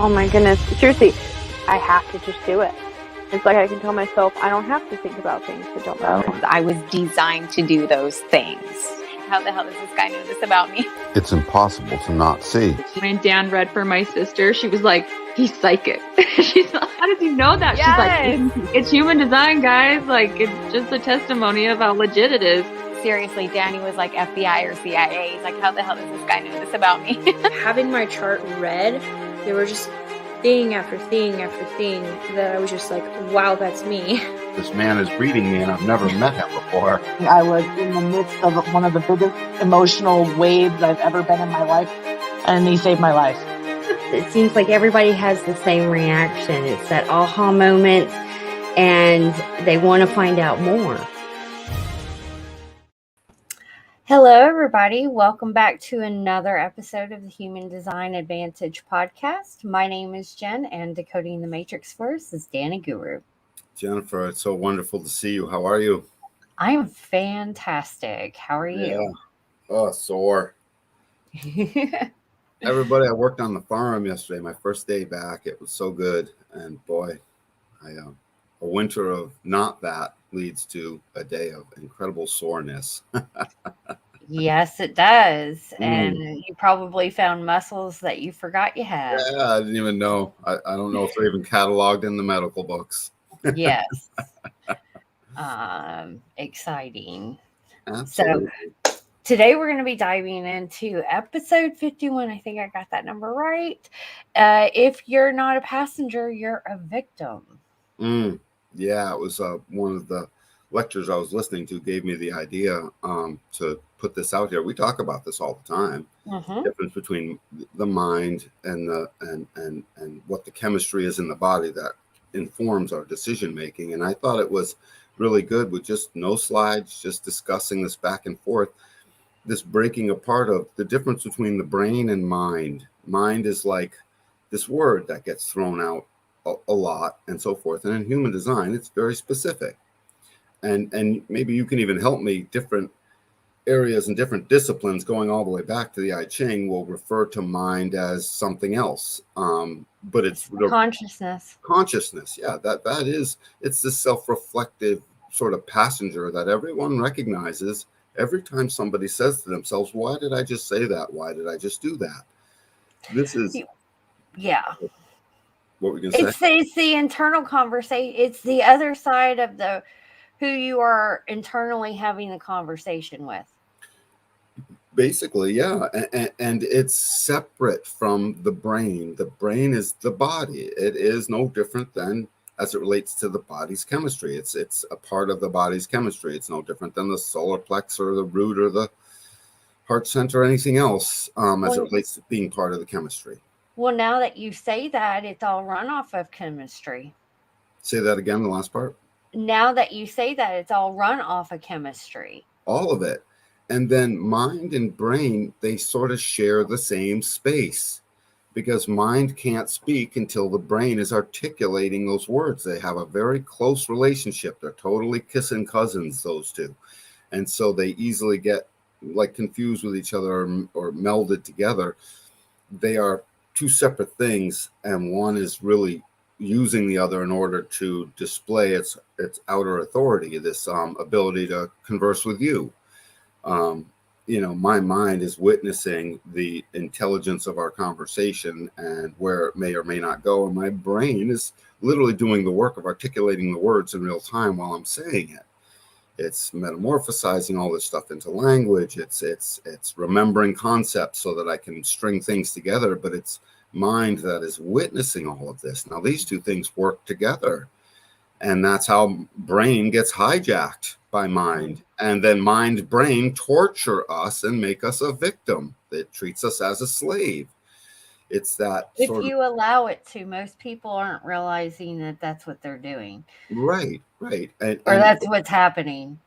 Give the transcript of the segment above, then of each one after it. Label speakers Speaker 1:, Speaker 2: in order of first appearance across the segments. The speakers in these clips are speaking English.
Speaker 1: Oh my goodness. Seriously, I have to just do it. It's like I can tell myself I don't have to think about things that don't matter.
Speaker 2: I was designed to do those things. How the hell does this guy know this about me?
Speaker 3: It's impossible to not see.
Speaker 4: When Dan read for my sister, she was like, he's psychic. She's like, how did you know that?
Speaker 2: Yes.
Speaker 4: She's like, it's human design, guys. Like, it's just a testimony of how legit it is.
Speaker 2: Seriously, Danny was like FBI or CIA. He's like, how the hell does this guy know this about me?
Speaker 5: Having my chart read, there were just thing after thing after thing that I was just like, wow, that's me.
Speaker 3: This man is reading me and I've never met him before.
Speaker 6: I was in the midst of one of the biggest emotional waves I've ever been in my life, and he saved my life.
Speaker 7: It seems like everybody has the same reaction. It's that aha moment, and they want to find out more. Hello, everybody. Welcome back to another episode of the Human Design Advantage podcast. My name is Jen, and decoding the matrix for us is Danny Guru.
Speaker 3: Jennifer, it's so wonderful to see you. How are you?
Speaker 7: I am fantastic. How are you?
Speaker 3: Oh, sore. Everybody, I worked on the farm yesterday, my first day back. It was so good. And boy, a winter of not that leads to a day of incredible soreness.
Speaker 7: Yes, it does. And you probably found muscles that you forgot you had.
Speaker 3: Yeah, I didn't even know. I don't know if they're even cataloged in the medical books.
Speaker 7: Yes. Exciting.
Speaker 3: Absolutely.
Speaker 7: So today we're going to be diving into episode 51. I think I got that number right. If you're not a passenger, you're a victim.
Speaker 3: Yeah, it was one of the lectures I was listening to gave me the idea to put this out here. We talk about this all the time. The difference between the mind and what the chemistry is in the body that informs our decision making. And I thought it was really good with just no slides, just discussing this back and forth, this breaking apart of the difference between the brain and mind. Mind is like this word that gets thrown out a lot and so forth. And in human design, it's very specific. And maybe you can even help me. Different areas and different disciplines going all the way back to the I Ching will refer to mind as something else. But it's
Speaker 7: consciousness.
Speaker 3: Yeah, that is, it's the self-reflective sort of passenger that everyone recognizes every time somebody says to themselves, why did I just say that? Why did I just do that? This is what we can say.
Speaker 7: It's the internal conversation. It's the other side of the who you are internally having the conversation with.
Speaker 3: Basically, yeah. And it's separate from the brain. The brain is the body. It is no different than as it relates to the body's chemistry. It's a part of the body's chemistry. It's no different than the solar plex or the root or the heart center or anything else as it relates to being part of the chemistry.
Speaker 7: Well, now that you say that, it's all run off of chemistry.
Speaker 3: Say that again, the last part.
Speaker 7: Now that you say that, it's all run off of chemistry.
Speaker 3: All of it. And then mind and brain, they sort of share the same space because mind can't speak until the brain is articulating those words. They have a very close relationship. They're totally kissing cousins, those two. And so they easily get like confused with each other or melded together. They are two separate things, and one is really using the other in order to display its outer authority, this ability to converse with you. My mind is witnessing the intelligence of our conversation and where it may or may not go. And my brain is literally doing the work of articulating the words in real time while I'm saying it. It's metamorphosizing all this stuff into language. It's remembering concepts so that I can string things together, but it's mind that is witnessing all of this. Now, these two things work together. And that's how brain gets hijacked by mind. And then mind, brain torture us and make us a victim. It treats us as a slave. It's that
Speaker 7: if you allow it to. Most people aren't realizing that that's what they're doing.
Speaker 3: Right.
Speaker 7: Or that's what's happening.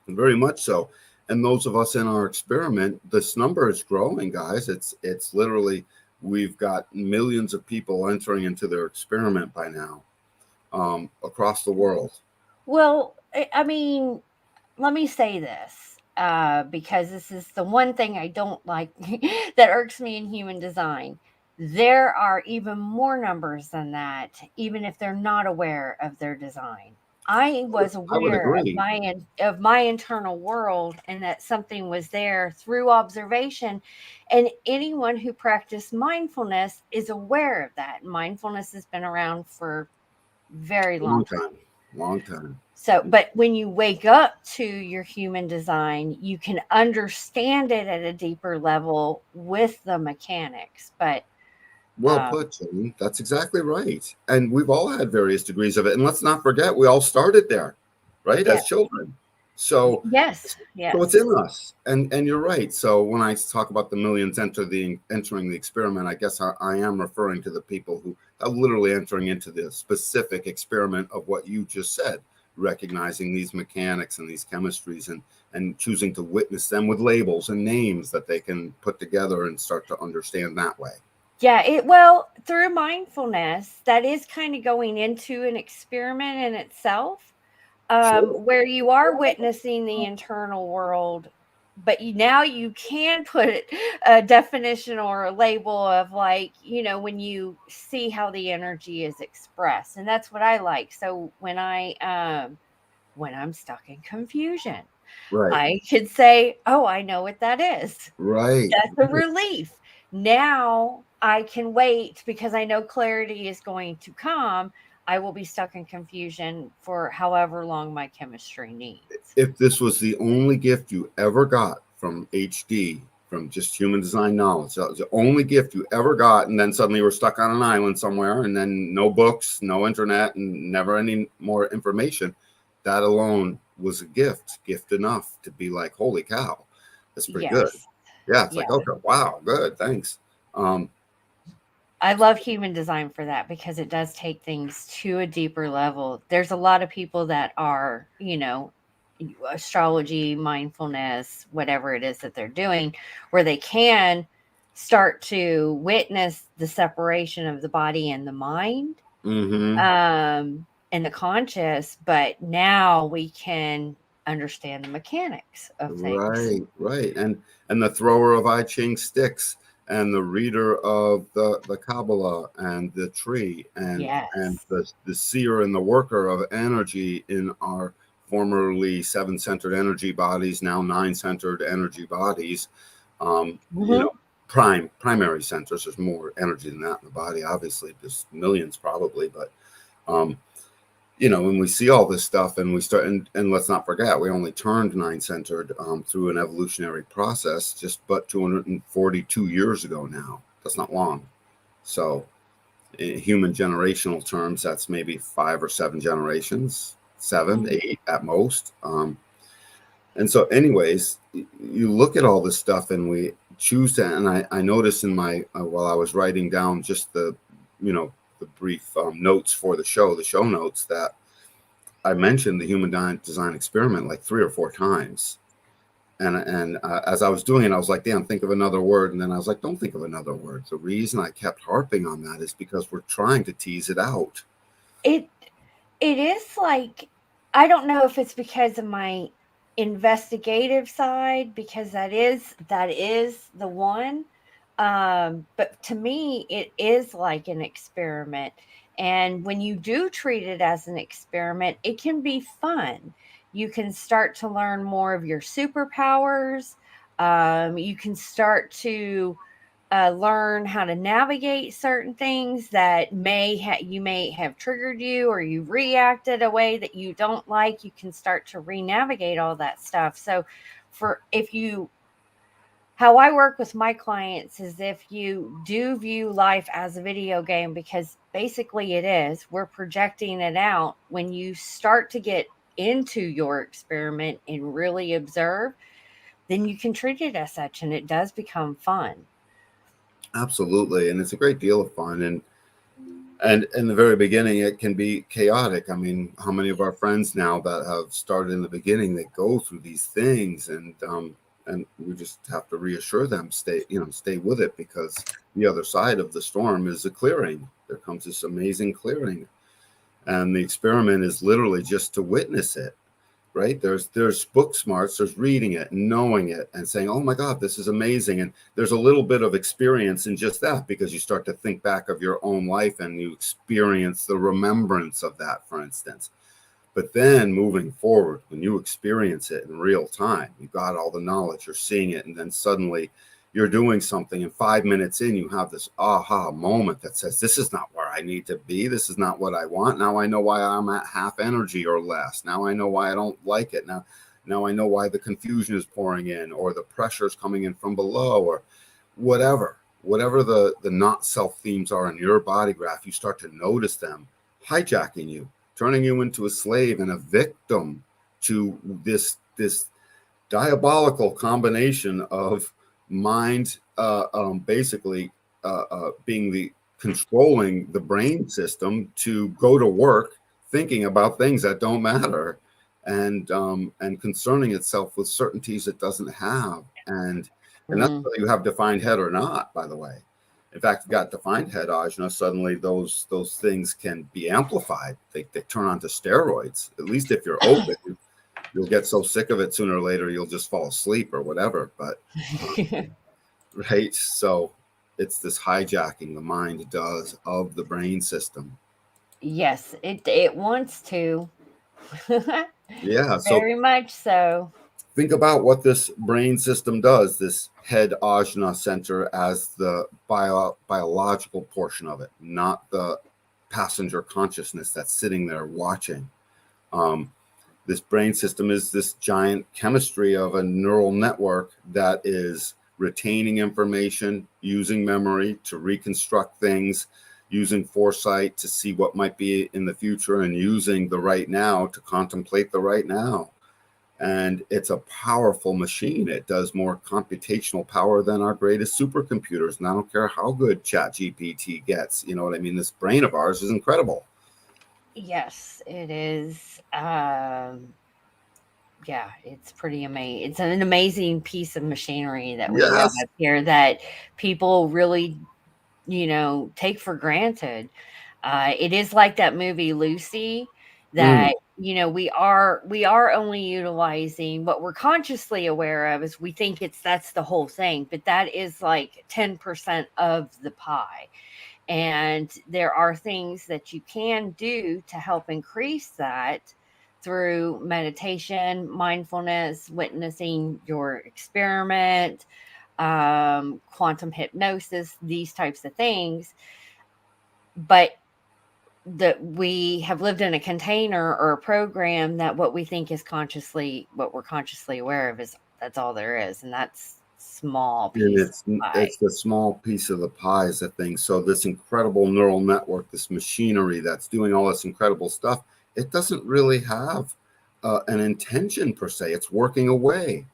Speaker 3: Very much so. And those of us in our experiment, this number is growing, guys. It's literally, we've got millions of people entering into their experiment by now. Across the world.
Speaker 7: Well, I mean, let me say this, because this is the one thing I don't like that irks me in human design. there are even more numbers than that, even if they're not aware of their design. I was
Speaker 3: I would
Speaker 7: aware
Speaker 3: agree.
Speaker 7: of my internal world, and that something was there through observation. And anyone who practiced mindfulness is aware of that. Mindfulness has been around for very long time.
Speaker 3: Long time.
Speaker 7: So, but when you wake up to your human design, you can understand it at a deeper level with the mechanics. But
Speaker 3: Well put, Jane. That's exactly right. And we've all had various degrees of it. And let's not forget, we all started there, right?
Speaker 7: yeah,
Speaker 3: As children. So
Speaker 7: yes,
Speaker 3: so it's in us. And you're right. So when I talk about the millions entering the experiment, I guess I am referring to the people who are literally entering into the specific experiment of what you just said, recognizing these mechanics and these chemistries and choosing to witness them with labels and names that they can put together and start to understand that way.
Speaker 7: Yeah, well, through mindfulness, that is kind of going into an experiment in itself,
Speaker 3: Sure.
Speaker 7: where you are witnessing the internal world, but now you can put a definition or a label of, like, when you see how the energy is expressed, and that's what I like. So when I'm stuck in confusion,
Speaker 3: Right.
Speaker 7: I could say, "Oh, I know what that is."
Speaker 3: Right.
Speaker 7: That's a relief. Now I can wait because I know clarity is going to come. I will be stuck in confusion for however long my chemistry needs.
Speaker 3: If this was the only gift you ever got from HD, from just human design knowledge, that was the only gift you ever got, and then suddenly you were stuck on an island somewhere, and then no books, no internet, and never any more information, that alone was a gift enough to be like, holy cow, that's pretty good.
Speaker 7: Yes.
Speaker 3: Yeah, it's like,
Speaker 7: Yeah.
Speaker 3: okay, wow, good, thanks.
Speaker 7: I love human design for that, because it does take things to a deeper level. There's a lot of people that are, astrology, mindfulness, whatever it is that they're doing, where they can start to witness the separation of the body and the mind,
Speaker 3: Mm-hmm.
Speaker 7: and the conscious, but now we can understand the mechanics of things.
Speaker 3: Right. And the thrower of I Ching sticks and the reader of the Kabbalah and the tree and
Speaker 7: Yes.
Speaker 3: the seer and the worker of energy in our formerly 7-centered energy bodies, now 9-centered energy bodies.
Speaker 7: Mhm.
Speaker 3: Primary centers. There's more energy than that in the body. Obviously, there's millions probably, but when we see all this stuff and we start, and let's not forget, we only turned 9-centered through an evolutionary process just but 242 years ago now. That's not long. So in human generational terms, that's maybe 5 or 7 generations, 7, 8 at most. And so anyways, you look at all this stuff and we choose to, and I noticed in my, while I was writing down just the brief notes for the show notes, that I mentioned the human design experiment like 3 or 4 times. And as I was doing it, I was like, damn, think of another word. And then I was like, don't think of another word. The reason I kept harping on that is because we're trying to tease it out.
Speaker 7: It is like, I don't know if it's because of my investigative side, because that is the one. But to me, it is like an experiment. And when you do treat it as an experiment, it can be fun. You can start to learn more of your superpowers. You can start to learn how to navigate certain things that you may have triggered you, or you reacted a way that you don't like. You can start to re-navigate all that stuff. So how I work with my clients is, if you do view life as a video game, because basically it is, we're projecting it out. When you start to get into your experiment and really observe, then you can treat it as such, and it does become fun.
Speaker 3: Absolutely. And it's a great deal of fun. And in the very beginning, it can be chaotic. I mean, how many of our friends now that have started in the beginning, they go through these things, and we just have to reassure them, stay with it, because the other side of the storm is a clearing. There comes this amazing clearing, and the experiment is literally just to witness it, right? There's book smarts, there's reading it, knowing it, and saying, oh my God, this is amazing. And there's a little bit of experience in just that, because you start to think back of your own life and you experience the remembrance of that, for instance. But then moving forward, when you experience it in real time, you got all the knowledge, you're seeing it, and then suddenly you're doing something, and 5 minutes in, you have this aha moment that says, this is not where I need to be. This is not what I want. Now I know why I'm at half energy or less. Now I know why I don't like it. Now I know why the confusion is pouring in, or the pressure is coming in from below, or whatever the not self themes are in your body graph. You start to notice them hijacking you, turning you into a slave and a victim to this diabolical combination of mind, basically being the controlling the brain system to go to work thinking about things that don't matter, and concerning itself with certainties it doesn't have, and that's whether you have defined head or not, by the way. In fact, if you got defined head ajna, suddenly those things can be amplified. They turn onto steroids. At least if you're open, you'll get so sick of it sooner or later you'll just fall asleep or whatever. But right, so it's this hijacking the mind does of the brain system.
Speaker 7: Yes, it wants to.
Speaker 3: Yeah, so
Speaker 7: Very much so.
Speaker 3: think about what this brain system does, this head ajna center, as the biological portion of it, not the passenger consciousness that's sitting there watching. This brain system is this giant chemistry of a neural network that is retaining information, using memory to reconstruct things, using foresight to see what might be in the future, and using the right now to contemplate the right now. And it's a powerful machine. It does more computational power than our greatest supercomputers. And I don't care how good ChatGPT gets. You know what I mean? This brain of ours is incredible.
Speaker 7: Yes, it is. Yeah, it's pretty amazing. It's an amazing piece of machinery that we have up here that people really, take for granted. It is like that movie Lucy, that we are only utilizing what we're consciously aware of, is we think that's the whole thing, but that is like 10% of the pie. And there are things that you can do to help increase that through meditation, mindfulness, witnessing your experiment, quantum hypnosis, these types of things. But that we have lived in a container or a program that what we think is what we're consciously aware of that's all there is. And that's small piece
Speaker 3: And it's the small piece of the pie is the thing. So this incredible neural network, this machinery that's doing all this incredible stuff, it doesn't really have an intention per se. It's working away.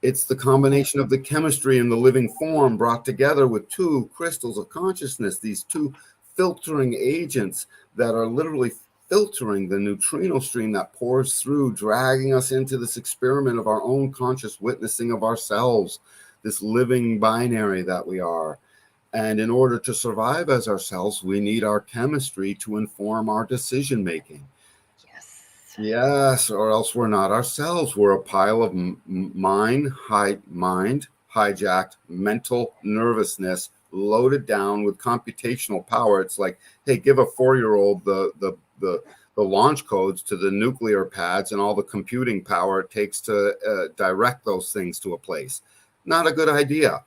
Speaker 3: It's the combination of the chemistry and the living form brought together with two crystals of consciousness, these two filtering agents that are literally filtering the neutrino stream that pours through, dragging us into this experiment of our own conscious witnessing of ourselves, this living binary that we are. And in order to survive as ourselves, we need our chemistry to inform our decision making. Yes, or else we're not ourselves. We're a pile of mind hijacked mental nervousness loaded down with computational power. It's like, hey, give a 4-year-old the launch codes to the nuclear pads and all the computing power it takes to direct those things to a place. Not a good idea,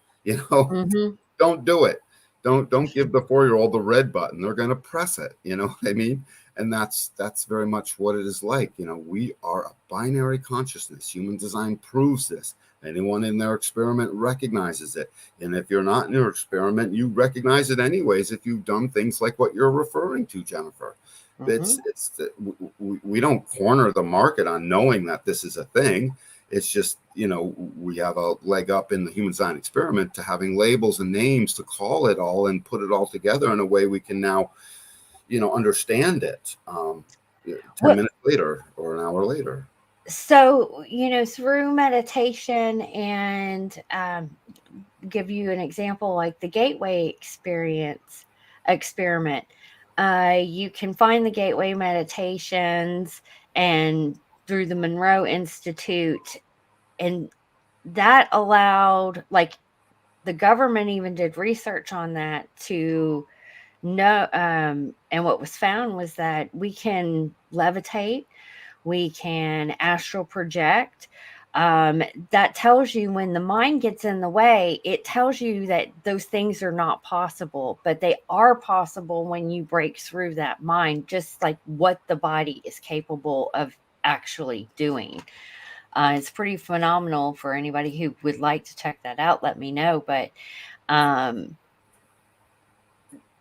Speaker 3: Don't do it. Don't give the 4-year-old the red button. They're going to press it. You know what I mean? And that's very much what it is like. We are a binary consciousness. Human design proves this. Anyone in their experiment recognizes it. And if you're not in your experiment, you recognize it anyways if you've done things like what you're referring to, Jennifer. We don't corner the market on knowing that this is a thing. It's just, we have a leg up in the human design experiment to having labels and names to call it all and put it all together in a way we can now, understand it 10 minutes later or an hour later.
Speaker 7: So, through meditation and give you an example, like the gateway experiment, you can find the gateway meditations and through the Monroe Institute, and that allowed, like, the government even did research on that to know, and what was found was that we can levitate, we can astral project. That tells you when the mind gets in the way, it tells you that those things are not possible, but they are possible when you break through that mind, just like what the body is capable of actually doing. It's pretty phenomenal. For anybody who would like to check that out, let me know. But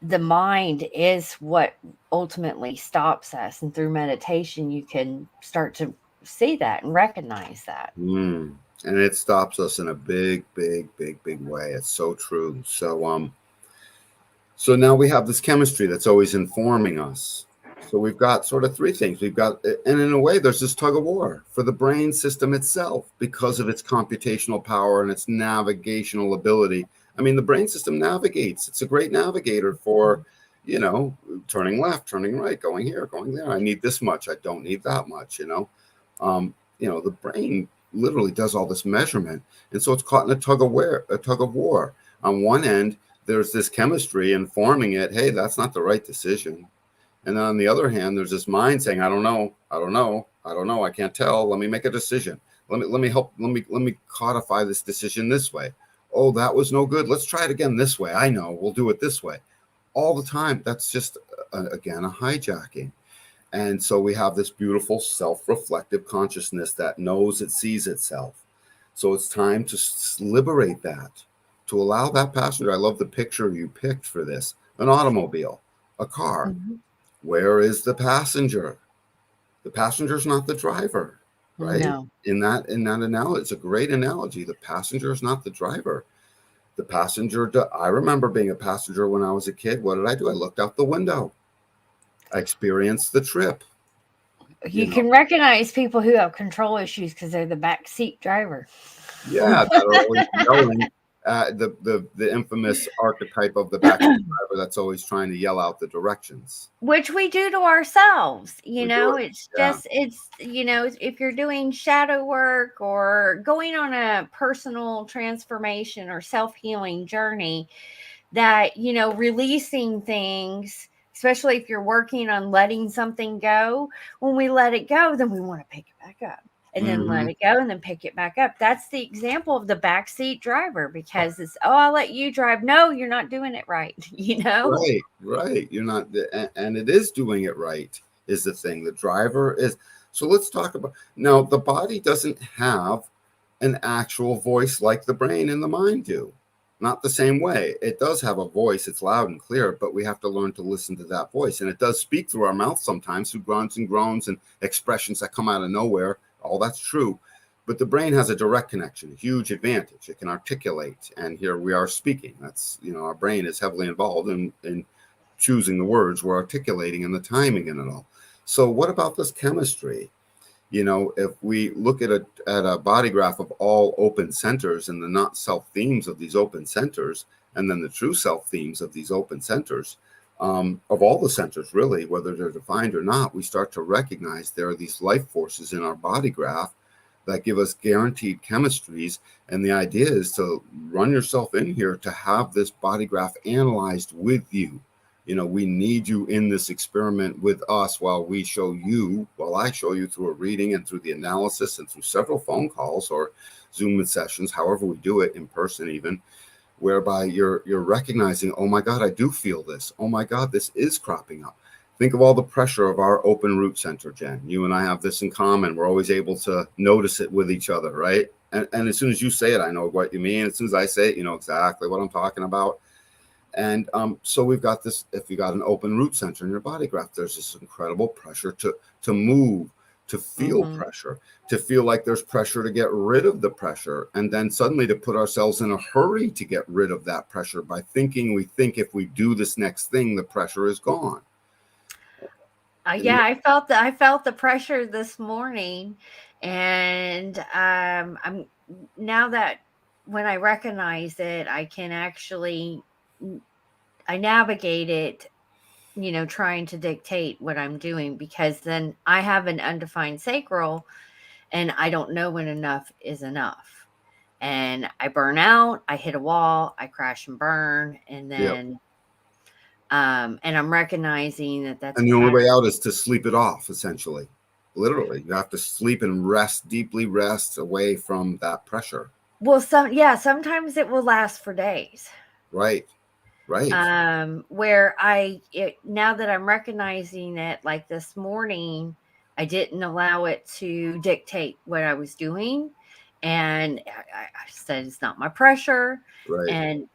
Speaker 7: the mind is what ultimately stops us. And through meditation, you can start to see that and recognize that.
Speaker 3: And it stops us in a big way. It's so true. So now we have this chemistry that's always informing us. So we've got sort of three things. We've got, and in a way, there's this tug of war for the brain system itself because of its computational power and its navigational ability. I mean, the brain system navigates. It's a great navigator for, turning left, turning right, going here, going there. I need this much. I don't need that much, the brain literally does all this measurement. And so it's caught in a tug of war. On one end, there's this chemistry informing it, hey, that's not the right decision. And then on the other hand, there's this mind saying, I don't know, I can't tell. Let me make a decision. Let me codify this decision this way. Oh, that was no good. Let's try it again this way. I know, we'll do it this way. All the time. That's just, again, a hijacking. And so we have this beautiful self-reflective consciousness that knows it sees itself. So it's time to liberate that, to allow that passenger. I love the picture you picked for this. An automobile, a car.
Speaker 7: Mm-hmm.
Speaker 3: Where is the passenger? The passenger's not the driver, right?
Speaker 7: No.
Speaker 3: In that analogy, it's a great analogy. The passenger is not the driver. The passenger, I remember being a passenger when I was a kid. What did I do? I looked out the window. I experienced the trip.
Speaker 7: You can recognize people who have control issues because they're the backseat driver.
Speaker 3: Yeah, that are always yelling. The infamous archetype of the backseat driver that's always trying to yell out the directions,
Speaker 7: which we do to ourselves. It's
Speaker 3: yeah.
Speaker 7: just, if you're doing shadow work or going on a personal transformation or self-healing journey, that, releasing things, especially if you're working on letting something go, when we let it go, then we want to pick it back up. And then let it go and then pick it back up. That's the example of the backseat driver, because it's, I'll let you drive. No, you're not doing it right.
Speaker 3: Right. You're not, and it is doing it right is the thing. The driver is. So let's talk about, now the body doesn't have an actual voice like the brain and the mind do. Not the same way. It does have a voice. It's loud and clear, but we have to learn to listen to that voice. And it does speak through our mouth sometimes, through grunts and groans and expressions that come out of nowhere. All that's true. But the brain has a direct connection, a huge advantage. It can articulate. And here we are speaking. That's, our brain is heavily involved in choosing the words we're articulating and the timing in it all. So what about this chemistry? If we look at a body graph of all open centers and the not self themes of these open centers, and then the true self themes of these open centers, of all the centers, really, whether they're defined or not, we start to recognize there are these life forces in our body graph that give us guaranteed chemistries. And the idea is to run yourself in here to have this body graph analyzed with you. We need you in this experiment with us while I show you through a reading and through the analysis and through several phone calls or Zoom sessions, however we do it, in person even, whereby you're recognizing, oh my God, I do feel this. Oh my God, this is cropping up. Think of all the pressure of our open root center, Jen. You and I have this in common. We're always able to notice it with each other, right? And as soon as you say it, I know what you mean. As soon as I say it, you know exactly what I'm talking about. And so we've got this, if you got an open root center in your body graph, there's this incredible pressure to move, to feel pressure, to feel like there's pressure to get rid of the pressure. And then suddenly to put ourselves in a hurry to get rid of that pressure by thinking we think if we do this next thing, the pressure is gone.
Speaker 7: I felt the pressure this morning. And I'm now that when I recognize it, I can actually, I navigate it trying to dictate what I'm doing, because then I have an undefined sacral and I don't know when enough is enough. And I burn out, I hit a wall, I crash and burn. And
Speaker 3: Yep.
Speaker 7: then, and I'm recognizing that that's a
Speaker 3: And the only way
Speaker 7: pattern.
Speaker 3: out is to sleep it off, essentially. Literally, you have to sleep and rest, deeply rest away from that pressure.
Speaker 7: Well, sometimes it will last for days.
Speaker 3: Right. Right.
Speaker 7: Where now that I'm recognizing it, like this morning, I didn't allow it to dictate what I was doing. And I said, it's not my pressure.
Speaker 3: Right.
Speaker 7: And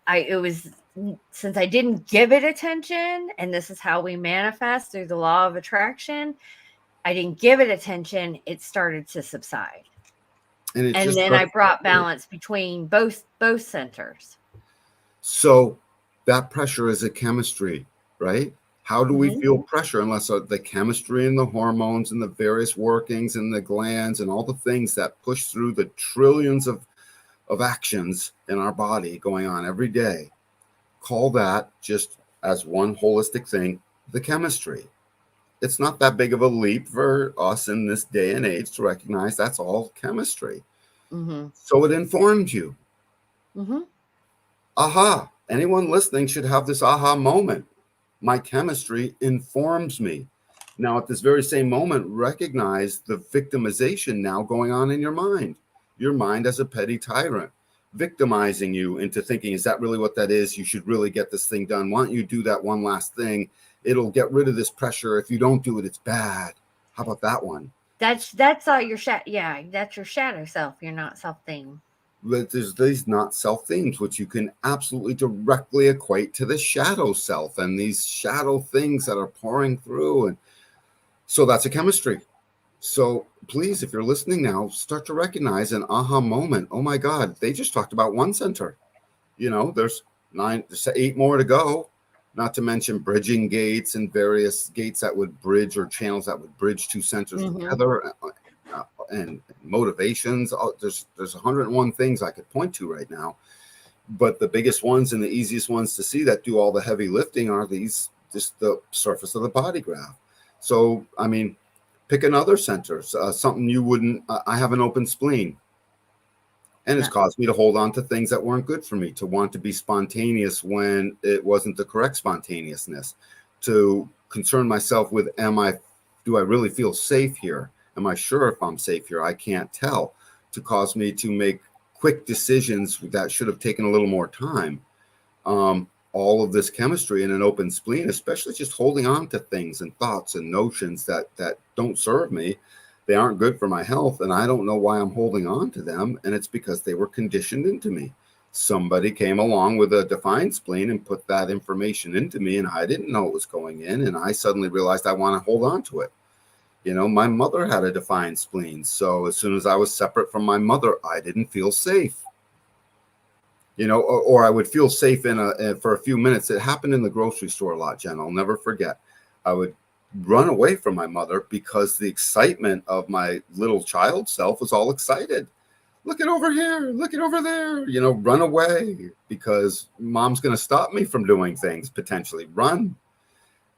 Speaker 7: since I didn't give it attention, and this is how we manifest through the law of attraction, I didn't give it attention. It started to subside.
Speaker 3: And
Speaker 7: then I brought balance between both centers.
Speaker 3: So that pressure is a chemistry, right? How do we feel pressure unless the chemistry and the hormones and the various workings and the glands and all the things that push through the trillions of actions in our body going on every day? Call that, just as one holistic thing, the chemistry. It's not that big of a leap for us in this day and age to recognize that's all chemistry. So it informs you. Aha. Anyone listening should have this aha moment. My chemistry informs me. Now, at this very same moment, recognize the victimization now going on in your mind. Your mind as a petty tyrant, victimizing you into thinking, is that really what that is? You should really get this thing done. Why don't you do that one last thing? It'll get rid of this pressure. If you don't do it, it's bad. How about that one?
Speaker 7: That's all your that's your shadow self. You're not self-theme.
Speaker 3: But there's these not self-themes, which you can absolutely directly equate to the shadow self and these shadow things that are pouring through. And so that's a chemistry. So please, if you're listening now, start to recognize an aha moment. Oh my God, they just talked about one center. There's 8 more to go, not to mention bridging gates and various gates that would bridge, or channels that would bridge 2 centers together. And motivations. There's 101 things I could point to right now, but the biggest ones and the easiest ones to see that do all the heavy lifting are these, just the surface of the body graph. So I mean, pick another center, something you wouldn't. I have an open spleen, and it's caused me to hold on to things that weren't good for me, to want to be spontaneous when it wasn't the correct spontaneousness, to concern myself with, do I really feel safe here? Am I sure if I'm safe here? I can't tell, to cause me to make quick decisions that should have taken a little more time. All of this chemistry in an open spleen, especially just holding on to things and thoughts and notions that don't serve me. They aren't good for my health, and I don't know why I'm holding on to them. And it's because they were conditioned into me. Somebody came along with a defined spleen and put that information into me, and I didn't know it was going in. And I suddenly realized I want to hold on to it. My mother had a defined spleen. So as soon as I was separate from my mother, I didn't feel safe. Or I would feel safe for a few minutes. It happened in the grocery store a lot, Jen. I'll never forget. I would run away from my mother because the excitement of my little child self was all excited. Look it over here, look it over there, run away because mom's going to stop me from doing things, potentially. Run.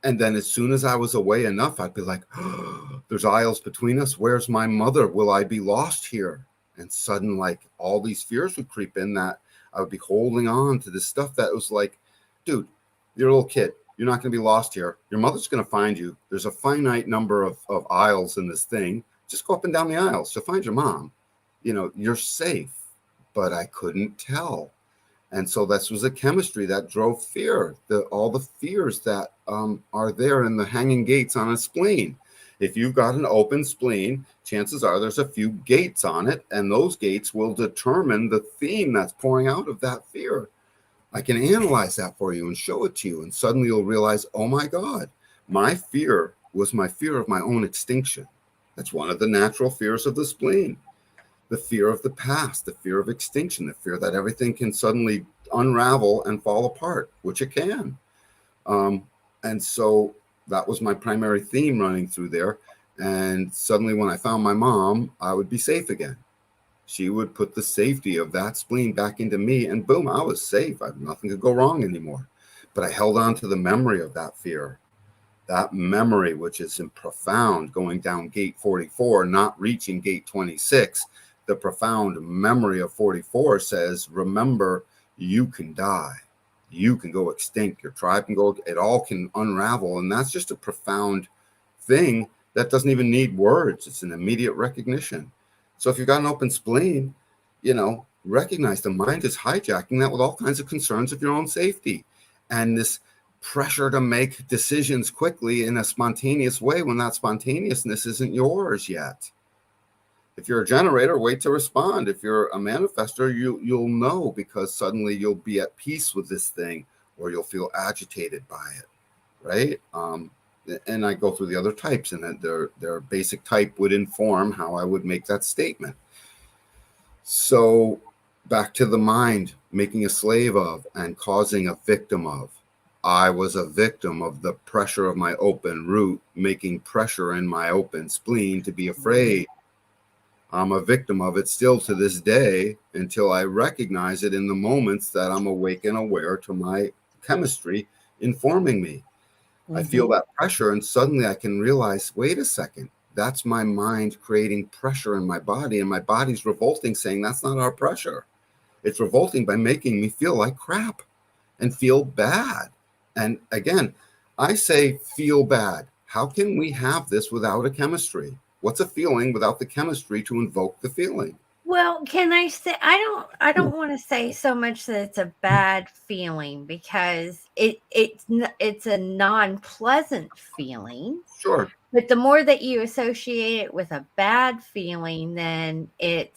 Speaker 3: And then as soon as I was away enough, I'd be like, oh, there's aisles between us. Where's my mother? Will I be lost here? And sudden, all these fears would creep in, that I would be holding on to this stuff that was like, dude, you're a little kid. You're not going to be lost here. Your mother's going to find you. There's a finite number of aisles in this thing. Just go up and down the aisles. She'll find your mom. You're safe. But I couldn't tell. And so this was a chemistry that drove fear, all the fears that are there in the hanging gates on a spleen. If you've got an open spleen, chances are there's a few gates on it, and those gates will determine the theme that's pouring out of that fear. I can analyze that for you and show it to you, and suddenly you'll realize, oh my God, my fear was my fear of my own extinction. That's one of the natural fears of the spleen. The fear of the past, the fear of extinction, the fear that everything can suddenly unravel and fall apart, which it can. And so that was my primary theme running through there. And suddenly when I found my mom, I would be safe again. She would put the safety of that spleen back into me, and boom, I was safe. Nothing could go wrong anymore. But I held on to the memory of that fear. that memory, which is in profound, going down gate 44, not reaching gate 26, the profound memory of 44 says, remember, you can die. You can go extinct. Your tribe can go, it all can unravel. And that's just a profound thing that doesn't even need words. It's an immediate recognition. So if you've got an open spleen, recognize the mind is hijacking that with all kinds of concerns of your own safety. And this pressure to make decisions quickly in a spontaneous way when that spontaneousness isn't yours yet. If you're a generator, wait to respond. If you're a manifester, you'll know, because suddenly you'll be at peace with this thing, or you'll feel agitated by it, right? And I go through the other types, and their basic type would inform how I would make that statement. So back to the mind, making a slave of and causing a victim of. I was a victim of the pressure of my open root, making pressure in my open spleen to be afraid. I'm a victim of it still to this day, until I recognize it in the moments that I'm awake and aware to my chemistry informing me. I feel that pressure, and suddenly I can realize, wait a second, that's my mind creating pressure in my body, and my body's revolting, saying that's not our pressure. It's revolting by making me feel like crap and feel bad. And again, I say feel bad. How can we have this without a chemistry? What's a feeling without the chemistry to invoke the feeling?
Speaker 7: Well, can I say I don't want to say so much that it's a bad feeling, because it's a non-pleasant feeling.
Speaker 3: Sure.
Speaker 7: But the more that you associate it with a bad feeling, then it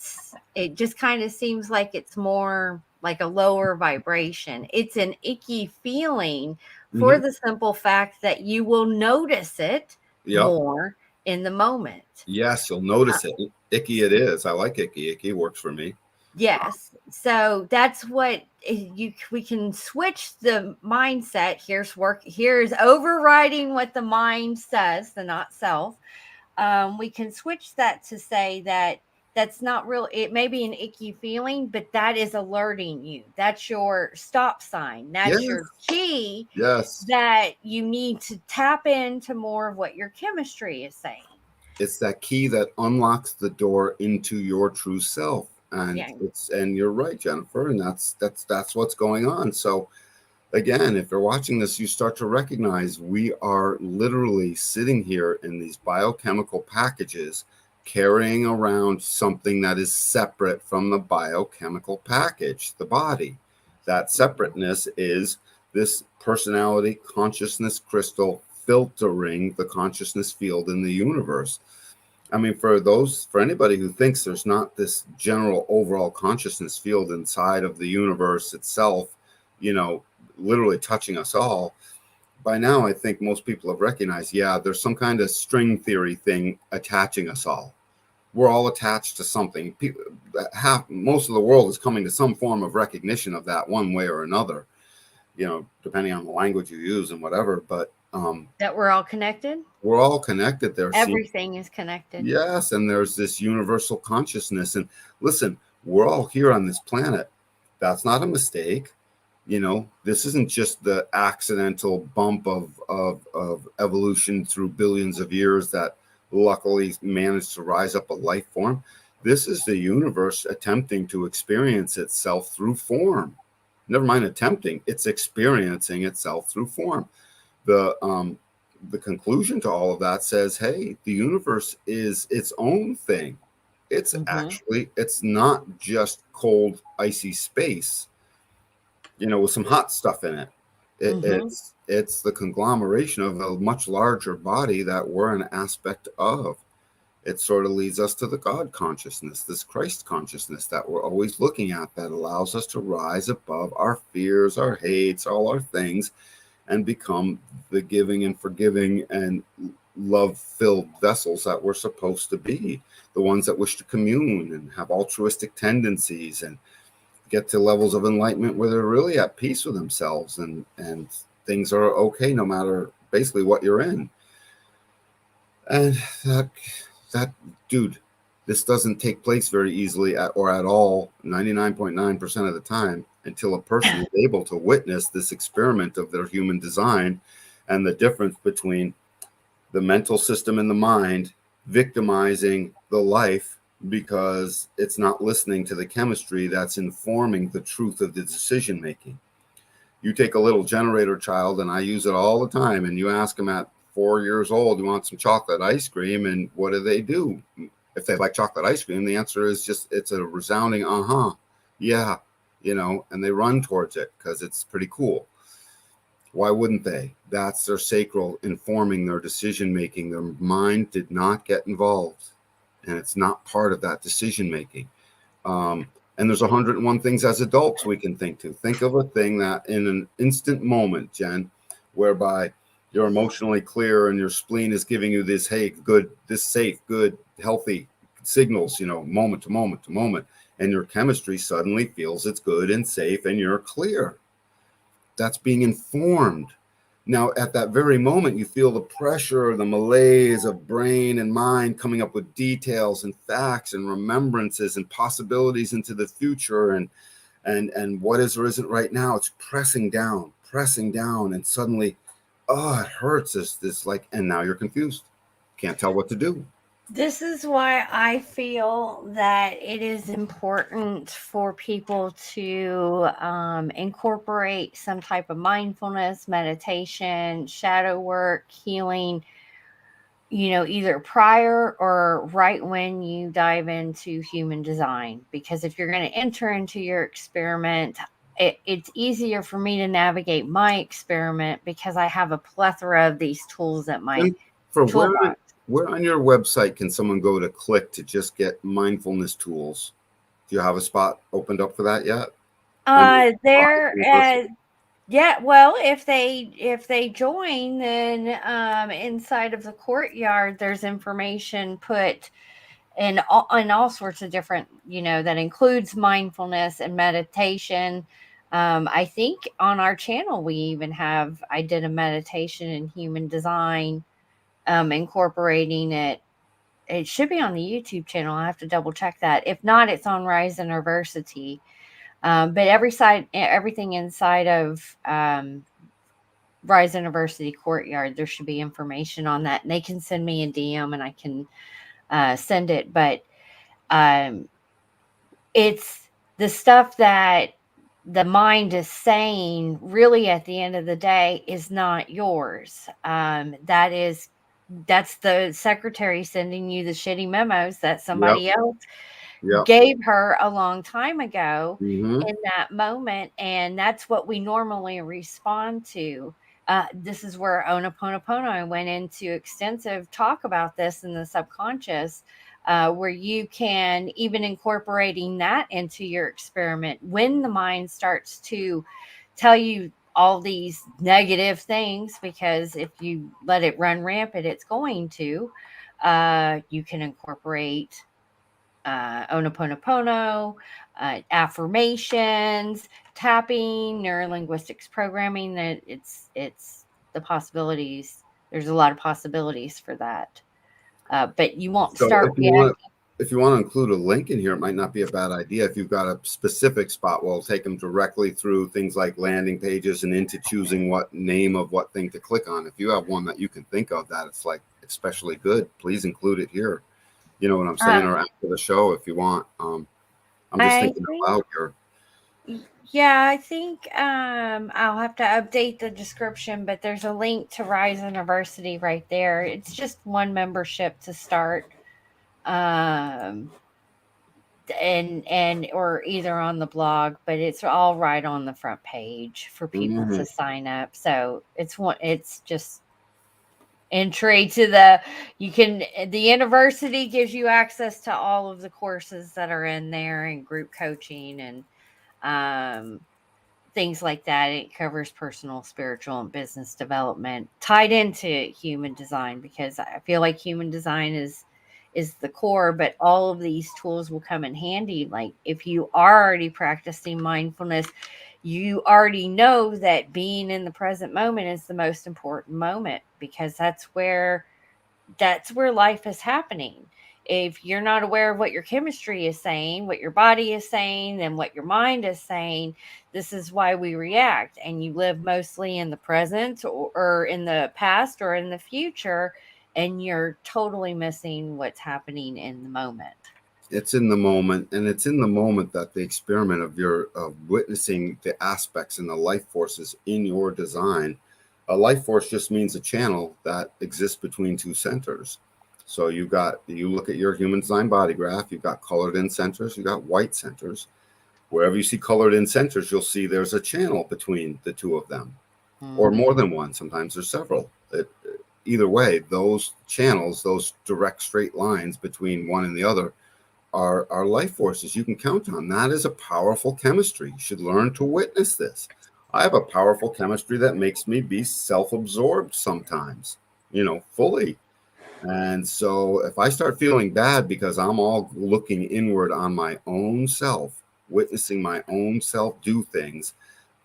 Speaker 7: just kind of seems like it's more like a lower vibration. It's an icky feeling for the simple fact that you will notice it more in the moment.
Speaker 3: Yes, you'll notice it. Icky it is. I like icky. Icky works for me.
Speaker 7: Yes. So that's what we can switch the mindset. Here's overriding what the mind says, the not self. We can switch that to say that that's not real. It may be an icky feeling, but that is alerting you. That's your stop sign. That's your key.
Speaker 3: Yes.
Speaker 7: That you need to tap into more of what your chemistry is saying.
Speaker 3: It's that key that unlocks the door into your true self. And and you're right, Jennifer, and that's what's going on. So again, if you're watching this, you start to recognize we are literally sitting here in these biochemical packages, carrying around something that is separate from the biochemical package, the body. That separateness is this personality consciousness crystal filtering the consciousness field in the universe. I mean, for anybody who thinks there's not this general overall consciousness field inside of the universe itself, literally touching us all, by now I think most people have recognized, there's some kind of string theory thing attaching us all. We're all attached to something. Most of the world is coming to some form of recognition of that one way or another, depending on the language you use and whatever. But
Speaker 7: that we're all connected.
Speaker 3: We're all connected.
Speaker 7: Everything is connected.
Speaker 3: Yes, and there's this universal consciousness. And listen, we're all here on this planet. That's not a mistake. This isn't just the accidental bump of evolution through billions of years that luckily managed to rise up a life form. This is the universe attempting to experience itself through form. Never mind attempting, it's experiencing itself through form. The conclusion to all of that says, hey, the universe is its own thing. It's it's not just cold, icy space, with some hot stuff in it. It's the conglomeration of a much larger body that we're an aspect of. It sort of leads us to the God consciousness, this Christ consciousness that we're always looking at, that allows us to rise above our fears, our hates, all our things, and become the giving and forgiving and love-filled vessels that we're supposed to be, the ones that wish to commune and have altruistic tendencies and get to levels of enlightenment where they're really at peace with themselves and things are okay no matter basically what you're in. And that dude, this doesn't take place very easily or at all 99.9% of the time until a person is able to witness this experiment of their human design and the difference between the mental system in the mind victimizing the life because it's not listening to the chemistry that's informing the truth of the decision making. You take a little generator child, and I use it all the time, and you ask them at 4 years old, you want some chocolate ice cream, and what do? If they like chocolate ice cream, the answer is just, it's a resounding yeah, and they run towards it because it's pretty cool. Why wouldn't they? That's their sacral informing their decision making. Their mind did not get involved, and it's not part of that decision making. And there's 101 things as adults we can think to. Think of a thing that in an instant moment, Jen, whereby you're emotionally clear and your spleen is giving you this, hey, good, this safe, good, healthy signals, moment to moment to moment. And your chemistry suddenly feels it's good and safe and you're clear. That's being informed. Now, at that very moment, you feel the pressure, the malaise of brain and mind coming up with details and facts and remembrances and possibilities into the future and what is or isn't right now. It's pressing down, and suddenly, it hurts. This like, and now you're confused. Can't tell what to do.
Speaker 7: This is why I feel that it is important for people to incorporate some type of mindfulness, meditation, shadow work, healing, either prior or right when you dive into human design. Because if you're going to enter into your experiment, it's easier for me to navigate my experiment because I have a plethora of these tools at my toolbox.
Speaker 3: Where on your website can someone go to click to just get mindfulness tools? Do you have a spot opened up for that yet?
Speaker 7: Yeah, well, if they join, then inside of the courtyard, there's information put in all sorts of different, that includes mindfulness and meditation. I think on our channel I did a meditation in human design, incorporating it. It should be on the YouTube channel. I have to double check that. If not, it's on Rise University. But everything inside of Rise University Courtyard, there should be information on that. And they can send me a DM and I can send it. But it's the stuff that the mind is saying, really, at the end of the day, is not yours. That's the secretary sending you the shitty memos that somebody else gave her a long time ago in that moment. And that's what we normally respond to. This is where Ho'oponopono went into extensive talk about this in the subconscious, where you can even incorporating that into your experiment when the mind starts to tell you all these negative things, because if you let it run rampant, it's going to. You can incorporate Ho'oponopono, affirmations, tapping, neurolinguistics programming. That it's the possibilities. There's a lot of possibilities for that, but you won't start.
Speaker 3: If you want to include a link in here, it might not be a bad idea. If you've got a specific spot, we'll take them directly through things like landing pages and into choosing what name of what thing to click on. If you have one that you can think of that it's like especially good, please include it here. You know what I'm saying? Or after the show, if you want. I'm just thinking out loud here.
Speaker 7: Yeah, I think I'll have to update the description, but there's a link to Rise University right there. It's just one membership to start. And or either on the blog, but it's all right on the front page for people to sign up. So it's just entry to the university gives you access to all of the courses that are in there and group coaching and things like that. It covers personal, spiritual, and business development tied into human design, because I feel like human design is the core, but all of these tools will come in handy. Like if you are already practicing mindfulness, you already know that being in the present moment is the most important moment, because that's where life is happening. If you're not aware of what your chemistry is saying, what your body is saying, and what your mind is saying, this is why we react. And you live mostly in the present or in the past or in the future, and you're totally missing what's happening in the moment.
Speaker 3: It's in the moment, and it's in the moment that the experiment of witnessing the aspects and the life forces in your design. A life force just means a channel that exists between two centers. So you look at your human design body graph, you've got colored in centers, you've got white centers. Wherever you see colored in centers, you'll see there's a channel between the two of them, or more than one. Sometimes there's several. Either way, those channels, those direct straight lines between one and the other, are life forces you can count on. That is a powerful chemistry. You should learn to witness this. I have a powerful chemistry that makes me be self-absorbed sometimes, fully. And so if I start feeling bad because I'm all looking inward on my own self, witnessing my own self do things,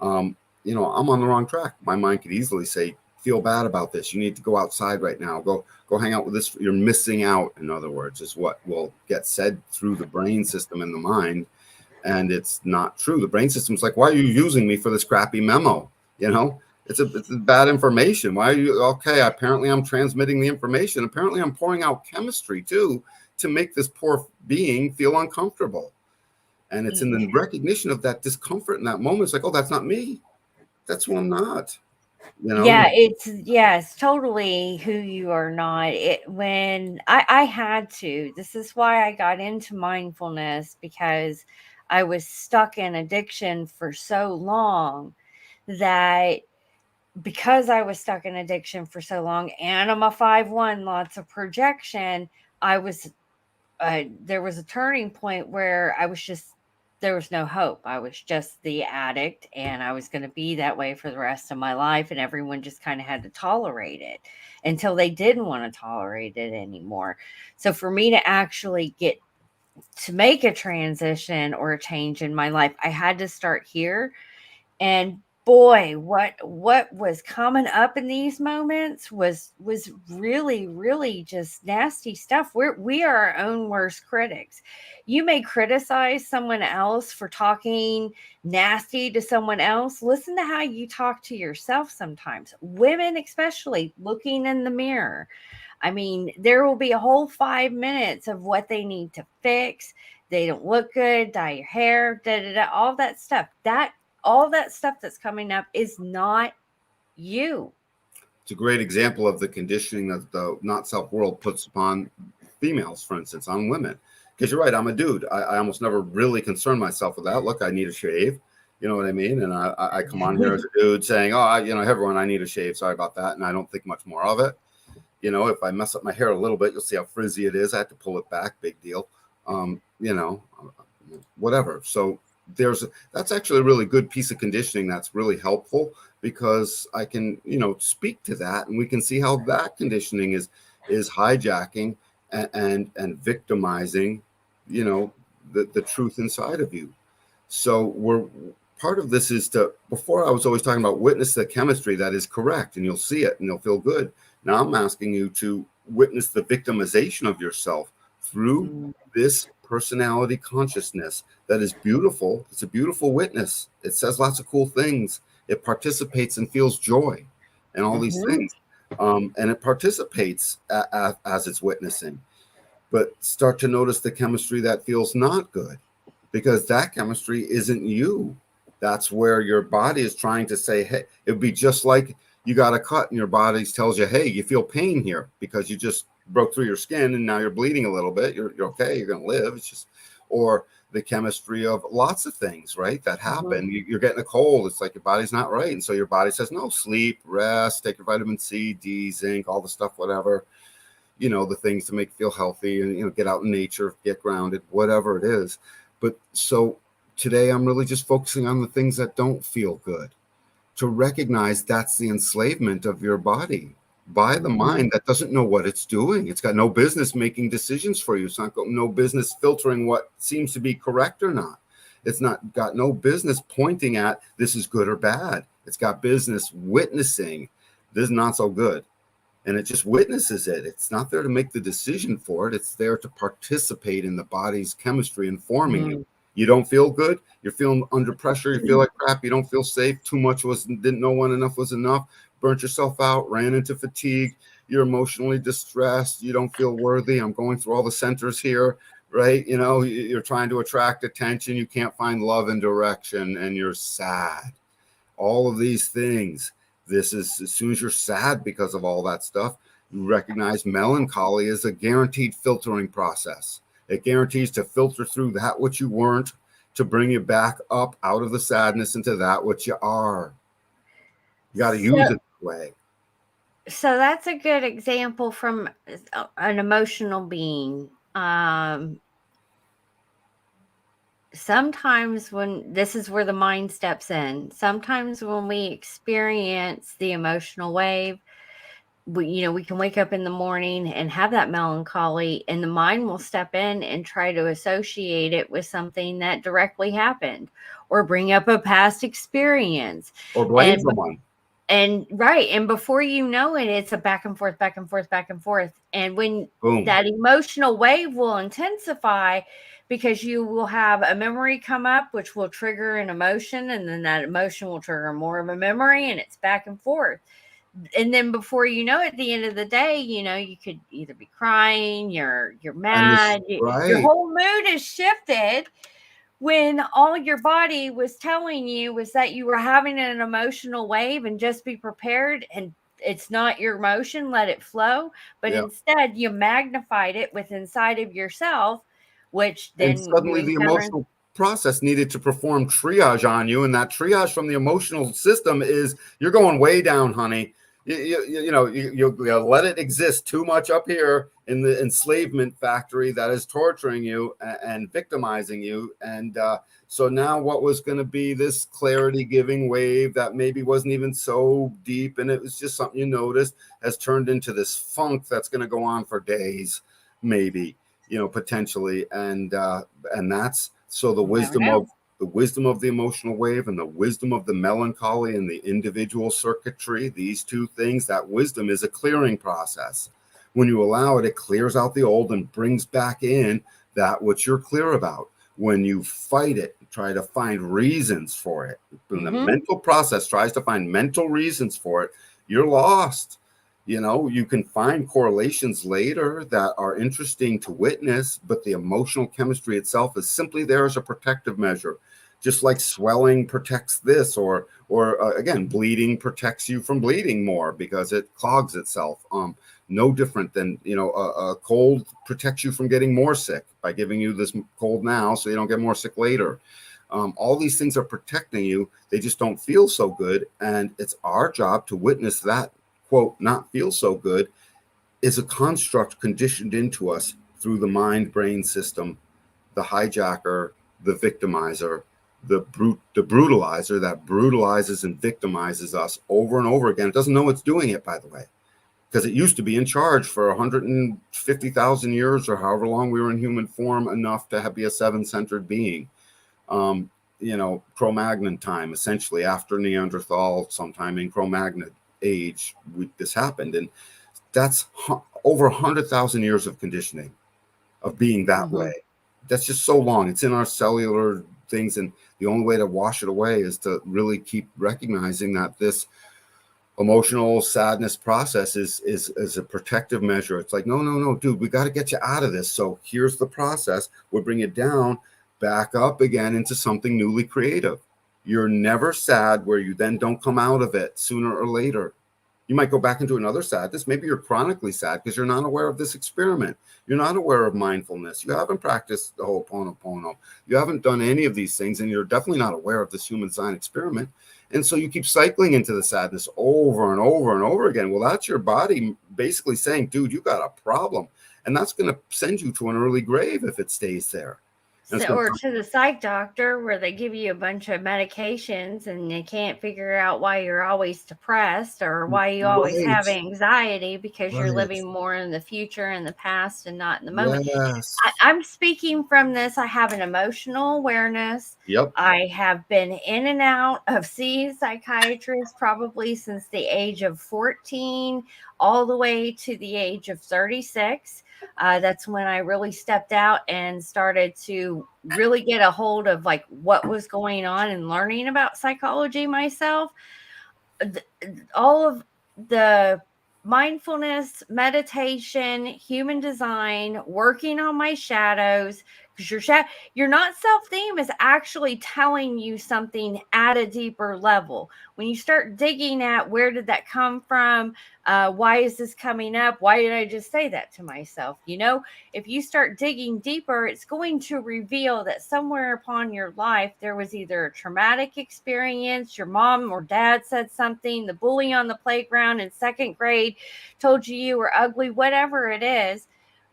Speaker 3: I'm on the wrong track. My mind could easily say, feel bad about this. You need to go outside right now. Go hang out with this. You're missing out, in other words, is what will get said through the brain system and the mind. And it's not true. The brain system's like, why are you using me for this crappy memo? It's a bad information. Why are you okay? Apparently I'm transmitting the information. Apparently I'm pouring out chemistry too to make this poor being feel uncomfortable. And it's in the recognition of that discomfort in that moment. It's like, oh, that's not me. That's who I'm not.
Speaker 7: Yeah, it's totally who you are not. When I had to, this is why I got into mindfulness, because I was stuck in addiction for so long that because I was stuck in addiction for so long, and I'm a 5/1, lots of projection, I was there was a turning point where there was no hope. I was just the addict, and I was going to be that way for the rest of my life, and everyone just kind of had to tolerate it until they didn't want to tolerate it anymore. So for me to actually get to make a transition or a change in my life, I had to start here. And boy, what was coming up in these moments was really, really just nasty stuff. We are our own worst critics. You may criticize someone else for talking nasty to someone else. Listen to how you talk to yourself sometimes. Women especially, looking in the mirror. I mean, there will be a whole 5 minutes of what they need to fix. They don't look good, dye your hair, all that stuff. All that stuff that's coming up is not you.
Speaker 3: It's a great example of the conditioning that the not self world puts upon females, for instance, on women. Because you're right, I'm a dude. I almost never really concern myself with that. Look, I need a shave. You know what I mean? And I come on here as a dude saying, oh, everyone, I need a shave. Sorry about that. And I don't think much more of it. If I mess up my hair a little bit, you'll see how frizzy it is. I have to pull it back. Big deal. Whatever. So that's actually a really good piece of conditioning that's really helpful, because I can speak to that, and we can see how that conditioning is hijacking and victimizing the truth inside of you. So part of this is before I was always talking about witness the chemistry that is correct, and you'll see it and you'll feel good. Now I'm asking you to witness the victimization of yourself through this personality consciousness that is beautiful. It's a beautiful witness. It says lots of cool things. It participates and feels joy and all these things. And it participates as it's witnessing. But start to notice the chemistry that feels not good, because that chemistry isn't you. That's where your body is trying to say, hey, it would be just like you got a cut and your body tells you, hey, you feel pain here because you just broke through your skin and now you're bleeding a little bit. You're okay. You're going to live. It's just, or the chemistry of lots of things, right, that happen. You're getting a cold. It's like your body's not right. And so your body says, no, sleep, rest, take your vitamin C, D, zinc, all the stuff, whatever, the things to make you feel healthy and, get out in nature, get grounded, whatever it is. But so today I'm really just focusing on the things that don't feel good, to recognize that's the enslavement of your body by the mind that doesn't know what it's doing. It's got no business making decisions for you. It's not got no business filtering what seems to be correct or not. It's not got no business pointing at this is good or bad. It's got business witnessing this is not so good. And it just witnesses it. It's not there to make the decision for it. It's there to participate in the body's chemistry informing you. You don't feel good. You're feeling under pressure. You feel like crap. You don't feel safe. Too much didn't know when enough was enough. Burnt yourself out, ran into fatigue. you're emotionally distressed, you don't feel worthy. I'm going through all the centers here, right? You know, you're trying to attract attention, you can't find love and direction, and you're sad. All of these things. This is, as soon as you're sad because of all that stuff, you recognize melancholy is a guaranteed filtering process. It guarantees to filter through that which you weren't, to bring you back up out of the sadness into that which you are. You got to use it that way.
Speaker 7: So that's a good example from an emotional being. Sometimes when this is where the mind steps in, sometimes when we experience the emotional wave, we can wake up in the morning and have that melancholy, and the mind will step in and try to associate it with something that directly happened, or bring up a past experience,
Speaker 3: or blame someone.
Speaker 7: And right. And before you know it, it's a back and forth, back and forth, back and forth. And when
Speaker 3: Boom.
Speaker 7: that emotional wave will intensify, because you will have a memory come up, which will trigger an emotion. And then that emotion will trigger more of a memory, and it's back and forth. And then before you know it, at the end of the day, you could either be crying, you're mad, your whole mood is shifted, when all your body was telling you was that you were having an emotional wave, and just be prepared, and it's not your emotion, let it flow. But instead you magnified it with inside of yourself, which then
Speaker 3: and suddenly the emotional process needed to perform triage on you. And that triage from the emotional system is, you're going way down, honey. You let it exist too much up here in the enslavement factory that is torturing you and victimizing you. And so now what was going to be this clarity giving wave that maybe wasn't even so deep, and it was just something you noticed, has turned into this funk that's going to go on for days, maybe, potentially. And that's, so the wisdom of the emotional wave and the wisdom of the melancholy and the individual circuitry, these two things, that wisdom is a clearing process. When you allow it, it clears out the old and brings back in that which you're clear about. When you fight it, try to find reasons for it, when the mental process tries to find mental reasons for it, you're lost. You can find correlations later that are interesting to witness, but the emotional chemistry itself is simply there as a protective measure. Just like swelling protects this, or again, bleeding protects you from bleeding more because it clogs itself. No different than, a cold protects you from getting more sick by giving you this cold now so you don't get more sick later. All these things are protecting you. They just don't feel so good. And it's our job to witness that, quote, not feel so good is a construct conditioned into us through the mind-brain system, the hijacker, the victimizer, the brutalizer that brutalizes and victimizes us over and over again. It doesn't know it's doing it, by the way, because it used to be in charge for 150,000 years, or however long we were in human form, enough to be a seven-centered being. Cro-Magnon time, essentially after Neanderthal, sometime in Cro-Magnon age, this happened. And that's over 100,000 years of conditioning of being that way. That's just so long. It's in our cellular things. And the only way to wash it away is to really keep recognizing that this emotional sadness process is a protective measure. It's like, no, dude, we got to get you out of this. So here's the process. We'll bring it down, back up again into something newly creative. You're never sad where you then don't come out of it sooner or later. You might go back into another sadness. Maybe you're chronically sad because you're not aware of this experiment. You're not aware of mindfulness. You haven't practiced the Ho'oponopono. You haven't done any of these things, and you're definitely not aware of this human design experiment. And so you keep cycling into the sadness over and over and over again. Well, that's your body basically saying, dude, you got a problem. And that's going to send you to an early grave if it stays there.
Speaker 7: Or to the psych doctor, where they give you a bunch of medications and they can't figure out why you're always depressed, or why you always have anxiety, because you're living more in the future and the past and not in the moment.
Speaker 3: Yes.
Speaker 7: I'm speaking from this. I have an emotional awareness.
Speaker 3: Yep.
Speaker 7: I have been in and out of seeing psychiatrists probably since the age of 14 all the way to the age of 36. That's when I really stepped out and started to really get a hold of like what was going on and learning about psychology myself. All of the mindfulness, meditation, human design, working on my shadows, because your not self theme is actually telling you something at a deeper level. When you start digging at where did that come from, why is this coming up, why did I just say that to myself, if you start digging deeper, it's going to reveal that somewhere upon your life there was either a traumatic experience, your mom or dad said something, the bully on the playground in second grade told you were ugly, whatever it is.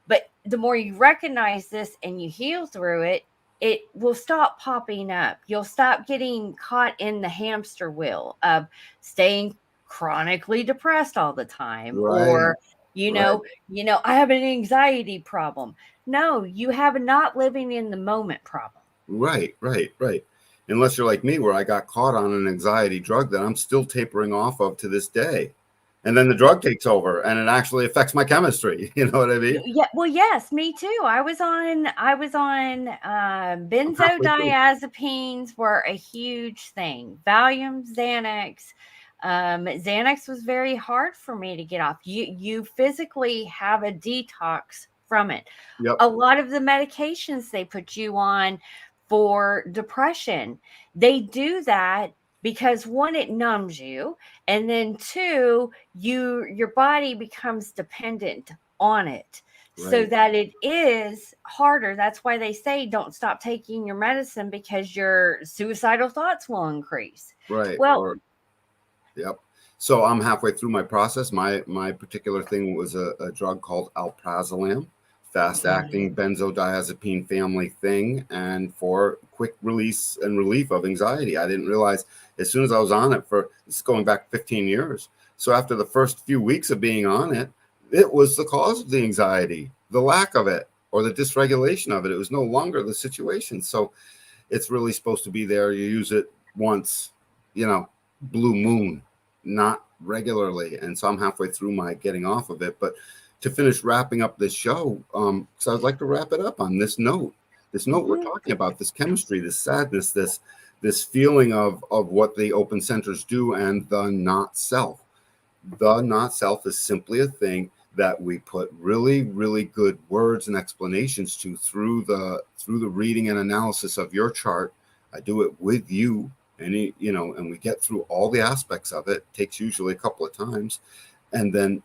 Speaker 7: But the more you recognize this and you heal through it, it will stop popping up. You'll stop getting caught in the hamster wheel of staying chronically depressed all the time,
Speaker 3: Right.
Speaker 7: or I have an anxiety problem. No, you have a not living in the moment problem.
Speaker 3: Right. Unless you're like me, where I got caught on an anxiety drug that I'm still tapering off of to this day. And then the drug takes over and it actually affects my chemistry. You know what I mean?
Speaker 7: Yeah, well, yes, me too. I was on benzodiazepines were a huge thing. Valium, Xanax. Xanax was very hard for me to get off. You physically have a detox from it.
Speaker 3: Yep.
Speaker 7: A lot of the medications they put you on for depression, they do that because one, it numbs you, and then two, your body becomes dependent on it, so
Speaker 3: Right.
Speaker 7: that it is harder. That's why they say don't stop taking your medicine, because your suicidal thoughts will increase.
Speaker 3: Right.
Speaker 7: Well,
Speaker 3: Yep. So I'm halfway through my process. My particular thing was a drug called alprazolam, fast acting benzodiazepine family thing, and for quick release and relief of anxiety. I didn't realize as soon as I was on it, this is going back 15 years. So after the first few weeks of being on it, it was the cause of the anxiety, the lack of it, or the dysregulation of it. It was no longer the situation. So it's really supposed to be there. You use it once, blue moon, not regularly. And so I'm halfway through my getting off of it. But to finish wrapping up this show, because I'd like to wrap it up on this note. This note we're talking about, this chemistry, this sadness, this feeling of what the open centers do, and the not self. The not self is simply a thing that we put really, really good words and explanations to through the reading and analysis of your chart. I do it with you, and and we get through all the aspects of it. It takes usually a couple of times, and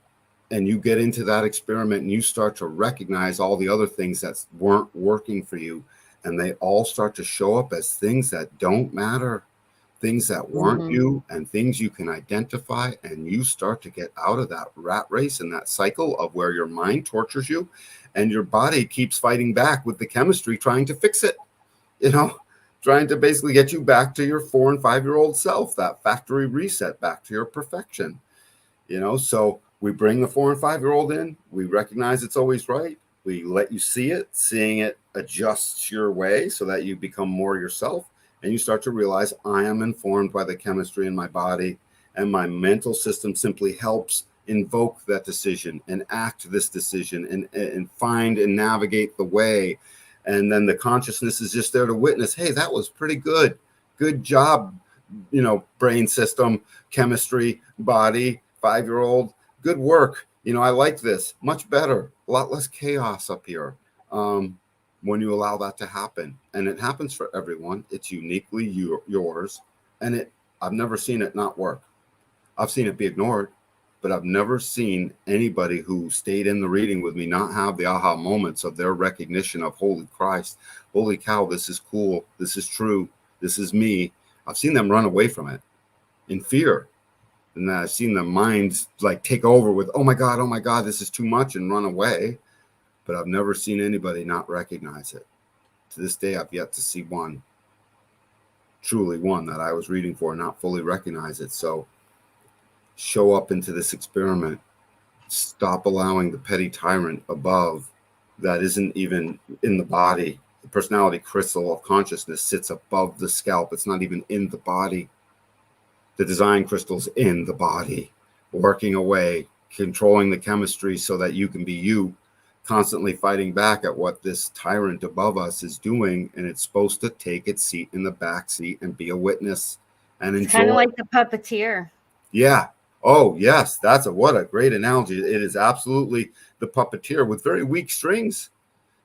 Speaker 3: you get into that experiment and you start to recognize all the other things that weren't working for you, and they all start to show up as things that don't matter, things that weren't you, and things you can identify, and you start to get out of that rat race and that cycle of where your mind tortures you and your body keeps fighting back with the chemistry trying to fix it, trying to basically get you back to your 4 and 5-year-old self, that factory reset, back to your perfection. So we bring the 4 and 5-year-old in, we recognize it's always right, we let you see it, seeing it adjusts your way so that you become more yourself. And you start to realize I am informed by the chemistry in my body, and my mental system simply helps invoke that decision and act this decision and find and navigate the way. And then the consciousness is just there to witness, hey, that was pretty good. Good job, brain system, chemistry, body, 5-year-old. Good work. I like this. Much better. A lot less chaos up here. When you allow that to happen, and it happens for everyone, it's uniquely yours, and I've never seen it not work. I've seen it be ignored, but I've never seen anybody who stayed in the reading with me not have the aha moments of their recognition of, holy Christ, holy cow, this is cool, this is true, this is me. I've seen them run away from it in fear, and then I've seen the minds like take over with, oh my God, this is too much, and run away. But I've never seen anybody not recognize it. To this day, I've yet to see truly one that I was reading for, not fully recognize it. So show up into this experiment. Stop allowing the petty tyrant above that isn't even in the body. The personality crystal of consciousness sits above the scalp. It's not even in the body. The design crystal's in the body, working away, controlling the chemistry so that you can be you, constantly fighting back at what this tyrant above us is doing. And it's supposed to take its seat in the back seat and be a witness and enjoy.
Speaker 7: Kind of like the puppeteer.
Speaker 3: Yeah. Oh, yes, what a great analogy. It is absolutely the puppeteer with very weak strings.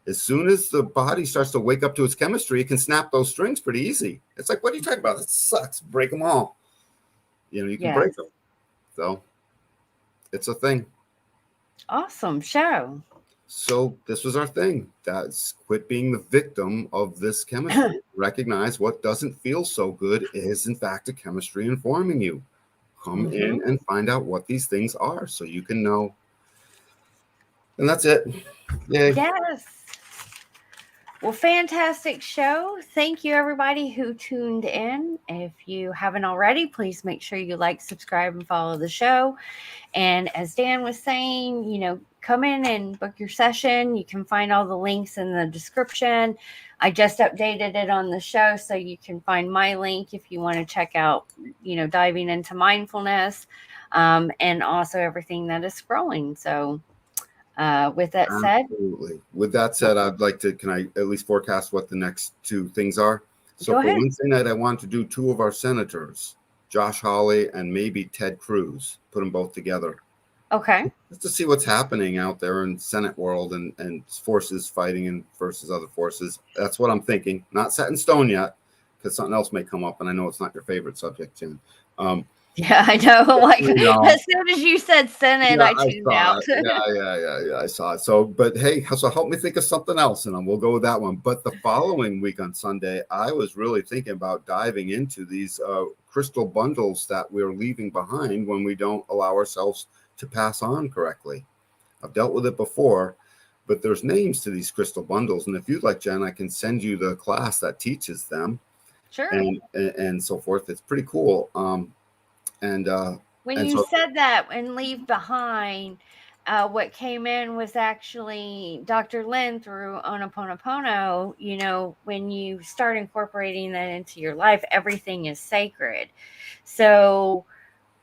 Speaker 3: As soon as the body starts to wake up to its chemistry, it can snap those strings pretty easy. It's like, what are you talking about? It sucks. Break them all. You can break them. So it's a thing.
Speaker 7: Awesome show.
Speaker 3: So this was our thing. That's quit being the victim of this chemistry. Recognize what doesn't feel so good is in fact a chemistry informing you. Come in and find out what these things are so you can know. And that's it. Yay.
Speaker 7: Yes. Well, fantastic show. Thank you, everybody who tuned in. If you haven't already, please make sure you like, subscribe, and follow the show. And as Dan was saying, come in and book your session. You can find all the links in the description. I just updated it on the show, so you can find my link if you want to check out, diving into mindfulness, and also everything that is scrolling. So with that said,
Speaker 3: absolutely. With that said, I'd like to, can I at least forecast what the next two things are? So
Speaker 7: go
Speaker 3: for
Speaker 7: ahead.
Speaker 3: Wednesday night, I want to do two of our senators, Josh Hawley and maybe Ted Cruz, put them both together.
Speaker 7: Okay.
Speaker 3: Just to see what's happening out there in Senate world and forces fighting versus other forces. That's what I'm thinking. Not set in stone yet, because something else may come up, and I know it's not your favorite subject, Jen.
Speaker 7: Yeah, I know. Like
Speaker 3: as
Speaker 7: soon as you said Senate, I tuned out.
Speaker 3: Yeah, I saw it. So, but hey, so help me think of something else, and we'll go with that one. But the following week on Sunday, I was really thinking about diving into these crystal bundles that we're leaving behind when we don't allow ourselves to pass on correctly. I've dealt with it before, but there's names to these crystal bundles, and if you'd like, Jen, I can send you the class that teaches them.
Speaker 7: Sure.
Speaker 3: And so forth. It's pretty cool.
Speaker 7: When you said that and leave behind, what came in was actually Dr. Lynn through Ho'oponopono. When you start incorporating that into your life, everything is sacred. So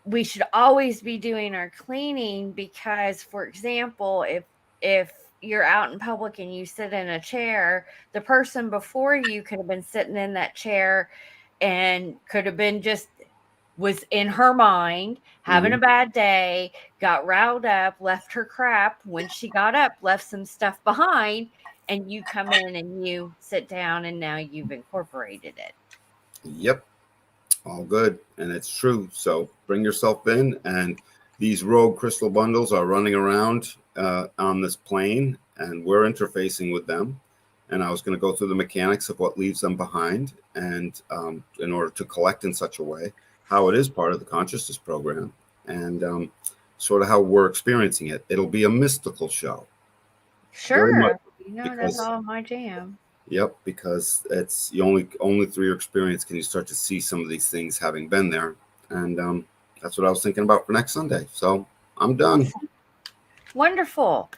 Speaker 7: we should always be doing our cleaning because, for example, if you're out in public and you sit in a chair, the person before you could have been sitting in that chair and could have been was in her mind, having a bad day, got riled up, left her crap. When she got up, left some stuff behind, and you come in and you sit down and now you've incorporated it.
Speaker 3: Yep. All good. And it's true. So bring yourself in, and these rogue crystal bundles are running around on this plane, and we're interfacing with them. And I was going to go through the mechanics of what leaves them behind, and in order to collect in such a way, how it is part of the consciousness program, and sort of how we're experiencing it. It'll be a mystical show.
Speaker 7: Sure. That's all my jam.
Speaker 3: Yep, because it's only through your experience can you start to see some of these things having been there. And that's what I was thinking about for next Sunday. So I'm done.
Speaker 7: Wonderful.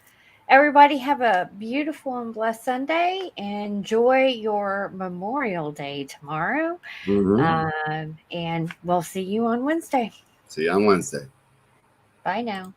Speaker 7: Everybody have a beautiful and blessed Sunday. Enjoy your Memorial Day tomorrow. And we'll see you on Wednesday.
Speaker 3: See you on Wednesday.
Speaker 7: Bye now.